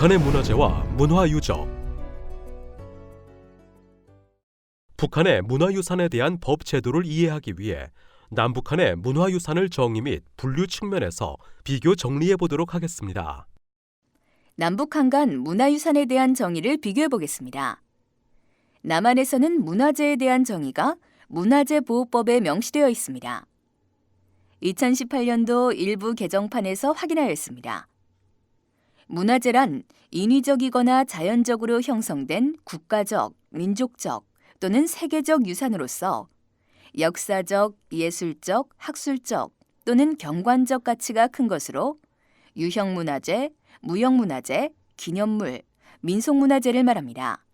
북한의 문화재와 문화유적. 북한의 문화유산에 대한 법 제도를 이해하기 위해 남북한의 문화유산을 정의 및 분류 측면에서 비교 정리해 보도록 하겠습니다. 남북한 간 문화유산에 대한 정의를 비교해 보겠습니다. 남한에서는 문화재에 대한 정의가 문화재보호법에 명시되어 있습니다. 2018년도 일부 개정판에서 확인하였습니다. 문화재란 인위적이거나 자연적으로 형성된 국가적, 민족적 또는 세계적 유산으로서 역사적, 예술적, 학술적 또는 경관적 가치가 큰 것으로 유형문화재, 무형문화재, 기념물, 민속문화재를 말합니다.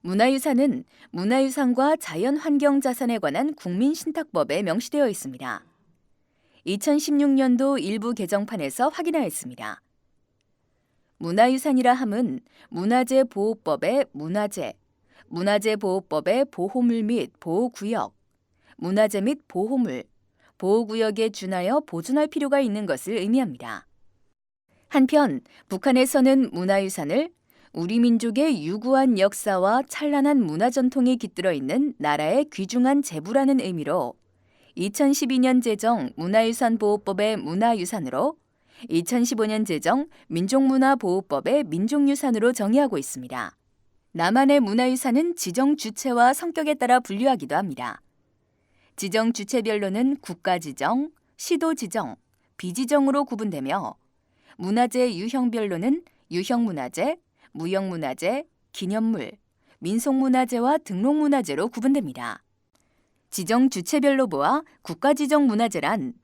문화유산은 문화유산과 자연환경자산에 관한 국민신탁법에 명시되어 있습니다. 2016년도 일부 개정판에서 확인하였습니다. 문화유산이라 함은 문화재보호법의 문화재, 문화재보호법의 보호물 및 보호구역, 문화재 및 보호물, 보호구역에 준하여 보존할 필요가 있는 것을 의미합니다. 한편 북한에서는 문화유산을 우리 민족의 유구한 역사와 찬란한 문화전통이 깃들어 있는 나라의 귀중한 재부라는 의미로 2012년 제정 문화유산보호법의 문화유산으로 2015년 제정 민족문화보호법의 민족유산으로 정의하고 있습니다. 남한의 문화유산은 지정 주체와 성격에 따라 분류하기도 합니다. 지정 주체별로는 국가지정, 시도지정, 비지정으로 구분되며 문화재 유형별로는 유형문화재, 무형문화재, 기념물, 민속문화재와 등록문화재로 구분됩니다. 지정 주체별로 보아 국가지정 문화재란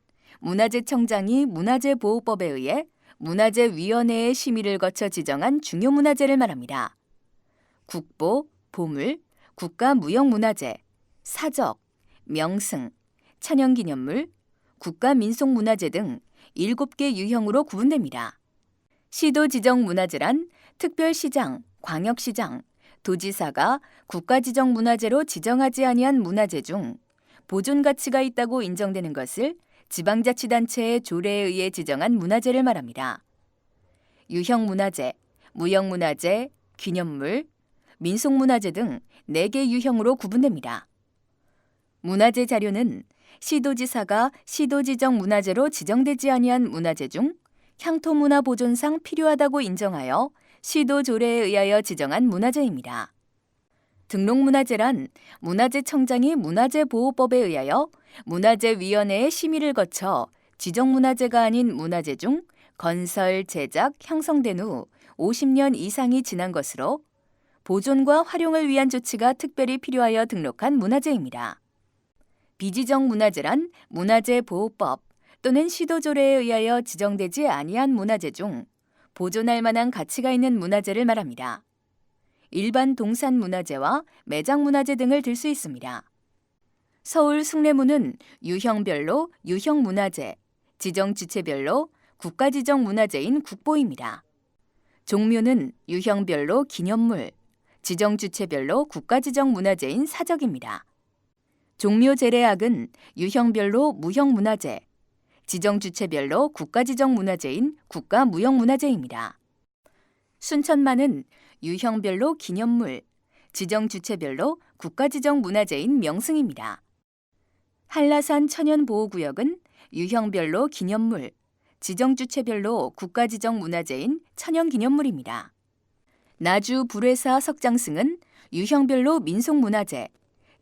문화재청장이 문화재보호법에 의해 문화재위원회의 심의를 거쳐 지정한 중요문화재를 말합니다. 국보, 보물, 국가무형문화재, 사적, 명승, 천연기념물, 국가민속문화재 등 7개 유형으로 구분됩니다. 시도지정문화재란 특별시장, 광역시장, 도지사가 국가지정문화재로 지정하지 아니한 문화재 중 보존 가치가 있다고 인정되는 것을 지방자치단체의 조례에 의해 지정한 문화재를 말합니다. 유형문화재, 무형문화재, 기념물, 민속문화재 등 4개 유형으로 구분됩니다. 문화재 자료는 시도지사가 시도지정 문화재로 지정되지 아니한 문화재 중 향토문화 보존상 필요하다고 인정하여 시도조례에 의하여 지정한 문화재입니다. 등록문화재란 문화재청장이 문화재보호법에 의하여 문화재위원회의 심의를 거쳐 지정문화재가 아닌 문화재 중 건설, 제작, 형성된 후 50년 이상이 지난 것으로 보존과 활용을 위한 조치가 특별히 필요하여 등록한 문화재입니다. 비지정 문화재란 문화재보호법 또는 시도조례에 의하여 지정되지 아니한 문화재 중 보존할 만한 가치가 있는 문화재를 말합니다. 일반 동산 문화재와 매장 문화재 등을 들 수 있습니다. 서울 숭례문은 유형별로 유형문화재, 지정 주체별로 국가지정 문화재인 국보입니다. 종묘는 유형별로 기념물, 지정 주체별로 국가지정 문화재인 사적입니다. 종묘 재래악은 유형별로 무형문화재, 지정 주체별로 국가지정 문화재인 국가무형문화재입니다. 순천만은 유형별로 기념물, 지정 주체별로 국가지정 문화재인 명승입니다. 한라산 천연보호구역은 유형별로 기념물, 지정 주체별로 국가지정 문화재인 천연기념물입니다. 나주 불회사 석장승은 유형별로 민속문화재,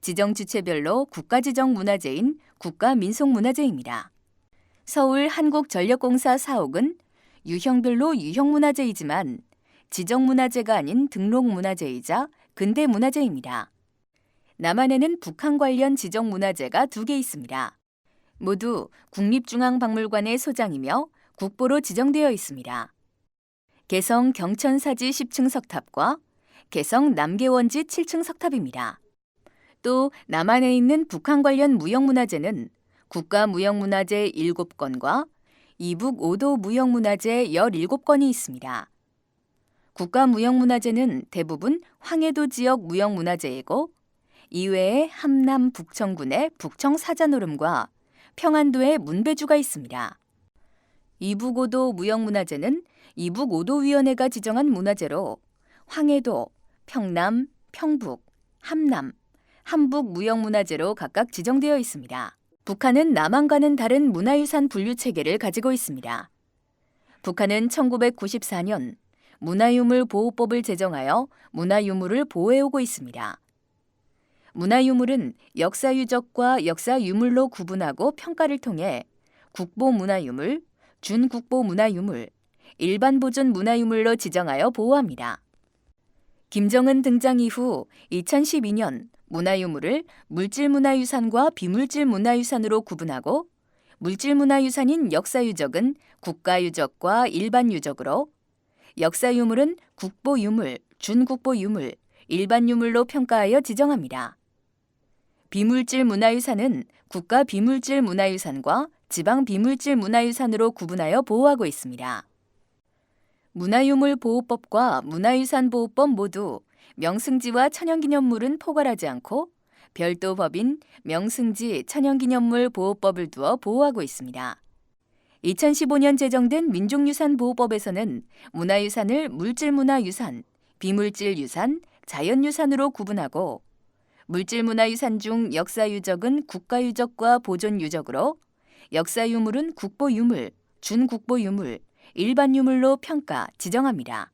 지정 주체별로 국가지정 문화재인 국가민속문화재입니다. 서울 한국전력공사 사옥은 유형별로 유형문화재이지만 지정문화재가 아닌 등록문화재이자 근대문화재입니다. 남한에는 북한 관련 지정문화재가 2개 있습니다. 모두 국립중앙박물관의 소장이며 국보로 지정되어 있습니다. 개성 경천사지 10층 석탑과 개성 남계원지 7층 석탑입니다. 또 남한에 있는 북한 관련 무형문화재는 국가무형문화재 7건과 이북 5도 무형문화재 17건이 있습니다. 국가무형문화재는 대부분 황해도 지역 무형문화재이고 이외에 함남 북청군의 북청사자노름과 평안도의 문배주가 있습니다. 이북 5도 무형문화재는 이북5도위원회가 지정한 문화재로 황해도, 평남, 평북, 함남, 함북 무형문화재로 각각 지정되어 있습니다. 북한은 남한과는 다른 문화유산 분류 체계를 가지고 있습니다. 북한은 1994년 문화유물 보호법을 제정하여 문화유물을 보호해오고 있습니다. 문화유물은 역사유적과 역사유물로 구분하고 평가를 통해 국보문화유물, 준국보문화유물, 일반보존 문화유물로 지정하여 보호합니다. 김정은 등장 이후 2012년 문화유물을 물질문화유산과 비물질문화유산으로 구분하고 물질문화유산인 역사유적은 국가유적과 일반유적으로 역사유물은 국보유물, 준국보유물, 일반유물로 평가하여 지정합니다. 비물질문화유산은 국가비물질문화유산과 지방비물질문화유산으로 구분하여 보호하고 있습니다. 문화유물보호법과 문화유산보호법 모두 명승지와 천연기념물은 포괄하지 않고 별도 법인 명승지 천연기념물 보호법을 두어 보호하고 있습니다. 2015년 제정된 민족유산보호법에서는 문화유산을 물질문화유산, 비물질유산, 자연유산으로 구분하고 물질문화유산 중 역사유적은 국가유적과 보존유적으로 역사유물은 국보유물, 준국보유물, 일반유물로 평가, 지정합니다.